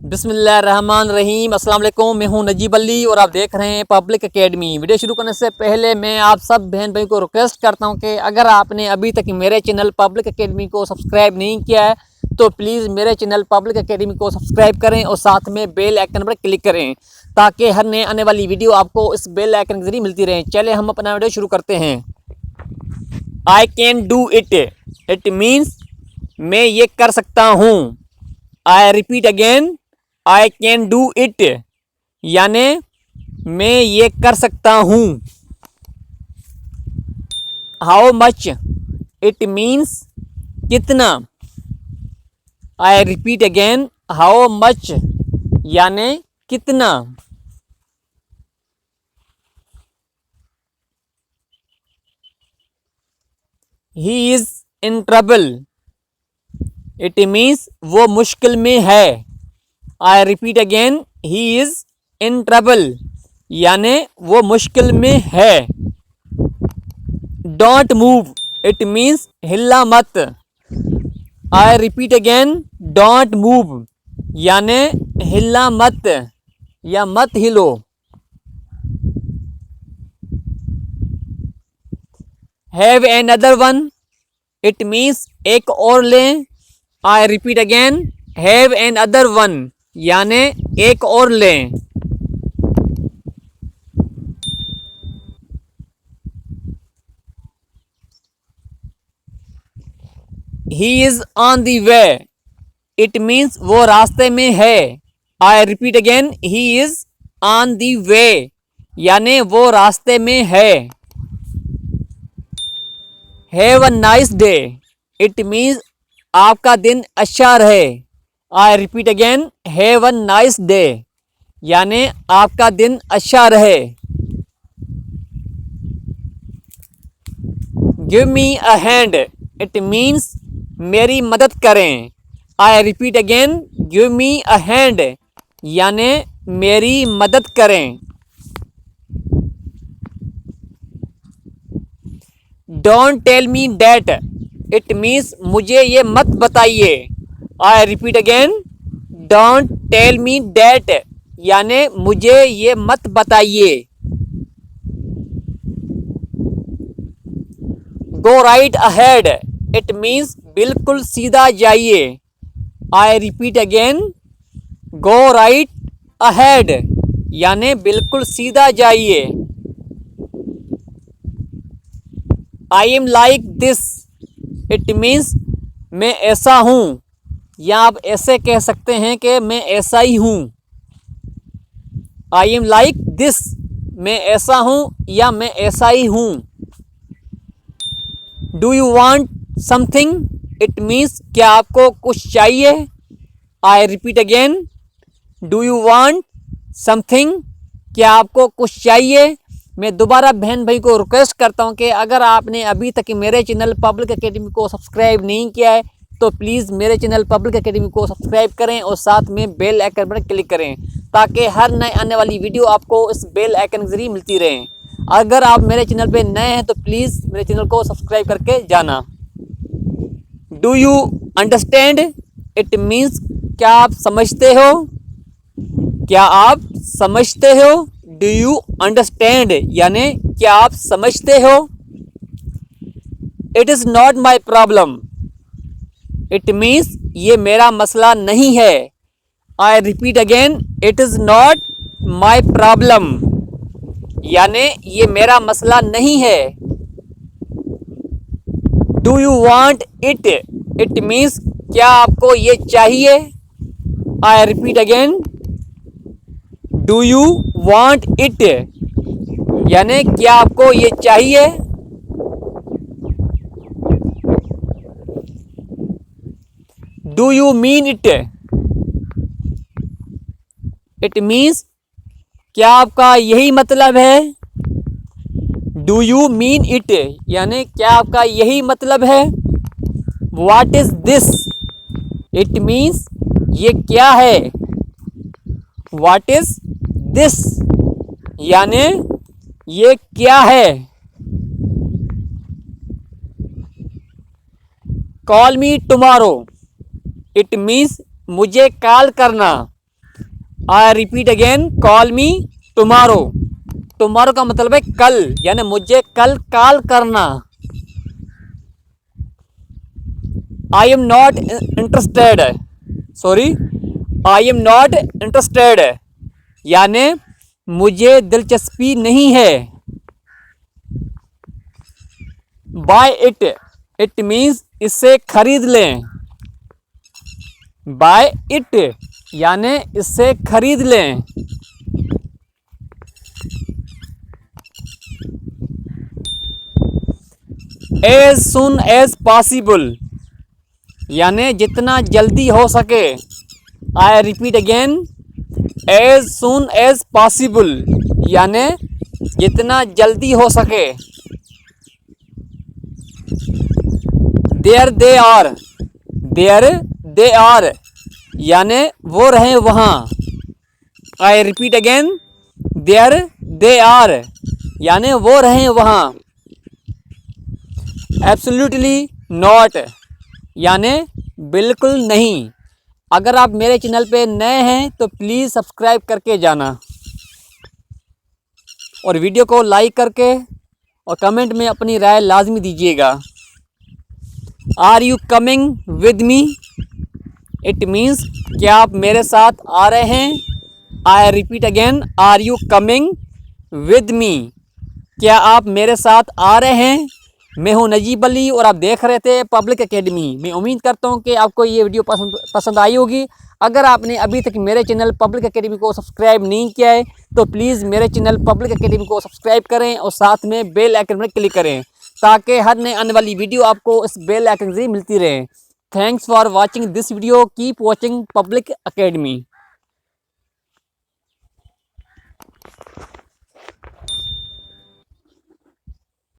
बिस्मिल्लाहिर्रहमानिर्रहीम। अस्सलाम वालेकुम। मैं हूं नजीब अली और आप देख रहे हैं पब्लिक एकेडमी। वीडियो शुरू करने से पहले मैं आप सब बहन भाई को रिक्वेस्ट करता हूं कि अगर आपने अभी तक मेरे चैनल पब्लिक एकेडमी को सब्सक्राइब नहीं किया है तो प्लीज़ मेरे चैनल पब्लिक एकेडमी को सब्सक्राइब करें और साथ में बेल आइकन पर क्लिक करें ताकि हर नए आने वाली वीडियो आपको इस बेल आइकन के जरिए मिलती रहे। चले हम अपना वीडियो शुरू करते हैं। I can do it, it means मैं ये कर सकता हूँ। आई repeat again, I can do it यानी मैं ये कर सकता हूँ। हाउ मच, इट मीन्स कितना। आई रिपीट अगेन, हाउ मच यानी कितना। He is in trouble, it means वो मुश्किल में है। आई repeat again, he is in trouble यानी वो मुश्किल में है। डोंट मूव, इट मीन्स हिलना मत। आई रिपीट अगेन, डोंट मूव यानी हिलना मत या मत हिलो। Have an other one, it means एक और लें। आई repeat again, have an other one यानी एक और लें। He is on the way, it means वो रास्ते में है। आई repeat again, he is on the way यानी वो रास्ते में है। Have a nice day, it means आपका दिन अच्छा रहे। आई repeat again, have a nice day यानी आपका दिन अच्छा रहे। Give me a hand, it means मेरी मदद करें। I repeat again, give me a hand यानी मेरी मदद करें। Don't tell me that, it means मुझे ये मत बताइए। I repeat again, don't tell me that यानी मुझे ये मत बताइए। Go right ahead, it means बिल्कुल सीधा जाइए। I repeat again, go right ahead यानी बिल्कुल सीधा जाइए। I am like this, it means मैं ऐसा हूँ या आप ऐसे कह सकते हैं कि मैं ऐसा ही हूँ। आई एम लाइक दिस, मैं ऐसा हूँ या मैं ऐसा ही हूँ। Do you want something, it means क्या आपको कुछ चाहिए। आई repeat again, do you want something, क्या आपको कुछ चाहिए। मैं दोबारा बहन भाई को रिक्वेस्ट करता हूं कि अगर आपने अभी तक मेरे चैनल पब्लिक एकेडमी को सब्सक्राइब नहीं किया है तो प्लीज़ मेरे चैनल पब्लिक एकेडमी को सब्सक्राइब करें और साथ में बेल आइकन पर क्लिक करें ताकि हर नए आने वाली वीडियो आपको इस बेल आइकन के जरिए मिलती रहे। अगर आप मेरे चैनल पे नए हैं तो प्लीज़ मेरे चैनल को सब्सक्राइब करके जाना। Do you understand, it means क्या आप समझते हो। क्या आप समझते हो। डू यू अंडरस्टैंड यानी क्या आप समझते हो। It is not my problem, it means ये मेरा मसला नहीं है। आई repeat again, it is not my problem यानी ये मेरा मसला नहीं है। Do you want it, it means क्या आपको ये चाहिए। आई repeat again, do you want it यानी क्या आपको ये चाहिए। Do you mean it, it means क्या आपका यही मतलब है। डू यू मीन इट यानी क्या आपका यही मतलब है। What is this, it means ये क्या है। व्हाट इज दिस यानी ये क्या है। Call me tomorrow, it means मुझे कॉल करना। आई repeat again, call me tomorrow. Tomorrow का मतलब है कल, यानी मुझे कल कॉल करना। I am not interested, sorry, I am not interested, यानी मुझे दिलचस्पी नहीं है। बाय इट, इट मीन्स इससे खरीद लें। बाय इट यानी इससे खरीद लें। एज सुन एज पॉसिबल, यानी जितना जल्दी हो सके। I repeat again, as soon as possible, यानी जितना जल्दी हो सके। There they are, there they are, यानी वो रहे वहाँ। I repeat again, there they are, यानी वो रहे वहाँ। एब्सोल्युटली नॉट, यानी बिल्कुल नहीं। अगर आप मेरे चैनल पे नए हैं तो प्लीज़ सब्सक्राइब करके जाना और वीडियो को लाइक करके और कमेंट में अपनी राय लाजमी दीजिएगा। Are you coming with me, it means क्या आप मेरे साथ आ रहे हैं। I repeat again, are you coming with me, क्या आप मेरे साथ आ रहे हैं। मैं हूं नजीब अली और आप देख रहे थे पब्लिक एकेडमी। मैं उम्मीद करता हूं कि आपको ये वीडियो पसंद आई होगी। अगर आपने अभी तक मेरे चैनल पब्लिक एकेडमी को सब्सक्राइब नहीं किया है तो प्लीज़ मेरे चैनल पब्लिक एकेडमी को सब्सक्राइब करें और साथ में बेल आइकन पर क्लिक करें ताकि हर नए आने वाली वीडियो आपको इस बेल आइकन से मिलती रहे। Thanks for watching this video, keep watching public academy.